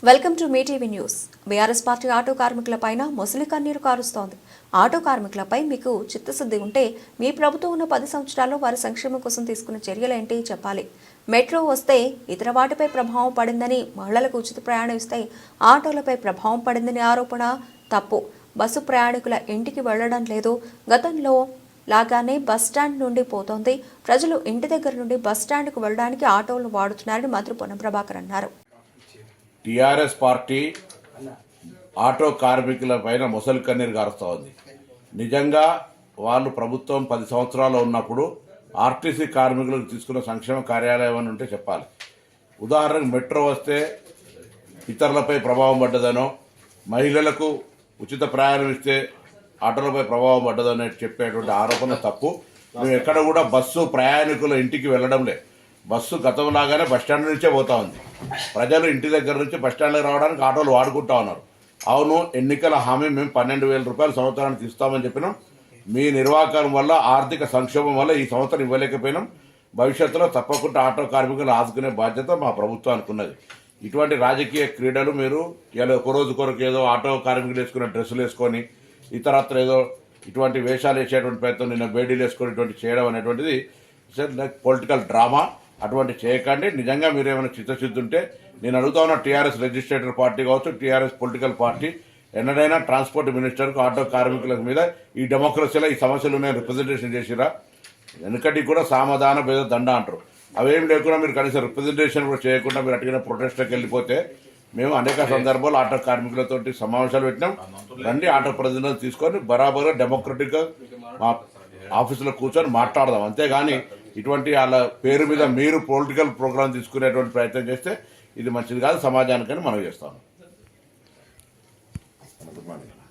Welcome to మీ TV news. BRS party auto కార్మికులపైన మొసలి కన్నీరు కారుస్తోంది. ఆటో కార్మికులపై మీకు చిత్తశుద్ధి ఉంటే మీ ప్రభుత్వం ఉన్న 10 సంవత్సరాల్లో వారి సంక్షేమం కోసం తీసుకున్న చర్యలేంటి చెప్పాలి. మెట్రో వస్తే ఇతర వాటిపై ప్రభావం పడిందని, మహిళలకు ఉచిత ప్రయాణం ఇస్తే ఆటోలపై ప్రభావం పడిందని ఆరోపణ తప్పు. బస్సు ప్రయాణికుల ఇంటికి వెళ్లడం లేదు. గతంలో లాగానే బస్టాండ్ నుండి పోతోంది. ప్రజలు ఇంటి దగ్గర నుండి బస్టాండ్కు వెళ్లడానికి ఆటోలు వాడుతున్నారని మంత్రి పొన్నం ప్రభాకర్ అన్నారు. టీఆర్ఎస్ పార్టీ ఆటో కార్మికుల పైన మొసలి కన్నీరు కారుస్తూ ఉంది. నిజంగా వాళ్ళు ప్రభుత్వం 10 సంవత్సరాలు ఉన్నప్పుడు ఆర్టీసీ కార్మికులకు తీసుకున్న సంక్షేమ కార్యాలయం అని ఉంటే చెప్పాలి. ఉదాహరణకు మెట్రో వస్తే ఇతరులపై ప్రభావం పడ్డదనో, మహిళలకు ఉచిత ప్రయాణం ఇస్తే ఆటోలపై ప్రభావం పడ్డదనో చెప్పేటువంటి ఆరోపణ తప్పు. మేము ఎక్కడ కూడా బస్సు ప్రయాణికుల ఇంటికి వెళ్ళడం లేదు. బస్సు గతంలాగానే బస్టాండ్ నుంచే పోతా ఉంది. ప్రజలు ఇంటి దగ్గర నుంచి బస్టాండ్కి రావడానికి ఆటోలు వాడుకుంటా ఉన్నారు. అవును, ఎన్నికల హామీ మేము 12,000 రూపాయలు సంవత్సరానికి ఇస్తామని చెప్పినాం. మీ నిర్వాహకం వల్ల, ఆర్థిక సంక్షోభం వల్ల ఈ సంవత్సరం ఇవ్వలేకపోయినాం. భవిష్యత్తులో తప్పకుండా ఆటో కార్మికులు ఆదుకునే బాధ్యత మా ప్రభుత్వానికి ఉన్నది. ఇటువంటి రాజకీయ క్రీడలు మీరు ఇలా ఒక రోజు కొరకు ఏదో ఆటో కార్మికులు వేసుకున్న డ్రెస్సులు వేసుకొని ఇతరత్ర ఏదో ఇటువంటి వేషాలు వేసేటువంటి ప్రయత్నం, నిన్న బేడీలు వేసుకొని ఇటువంటి చేయడం అనేటువంటిది పొలిటికల్ డ్రామా. అటువంటి చేయకండి. నిజంగా మీరు ఏమైనా చిత్తశుద్ధి ఉంటే నేను అడుగుతా ఉన్న టీఆర్ఎస్ రిజిస్ట్రేటర్ పార్టీ కావచ్చు, టీఆర్ఎస్ పొలిటికల్ పార్టీ ఎన్నడైనా ట్రాన్స్పోర్ట్ మినిస్టర్కు ఆటో కార్మికుల మీద ఈ డెమోక్రసీలో ఈ సమస్యలు నేను రిప్రజెంటేషన్ చేసిరా? వెనుకటి కూడా సామధాన భేద దండ అంటారు. అవేం లేకుండా మీరు కనీసం రిప్రజెంటేషన్ కూడా చేయకుండా మీరు అటుగా ప్రొటెస్ట్కి వెళ్ళిపోతే మేము అనేక సందర్భాలు ఆటో కార్మికులతో సమావేశాలు పెట్టినాం. రండి, ఆటో ప్రతినిధులు తీసుకొని బరాబరుగా డెమోక్రటిక్గా మా ఆఫీసులో కూర్చొని మాట్లాడదాం. అంతేగాని ఇటువంటి వాళ్ళ పేరు మీద మీరు పొలిటికల్ ప్రోగ్రాం తీసుకునేటువంటి ప్రయత్నం చేస్తే ఇది మంచిది కాదు సమాజానికని మనం చేస్తాము.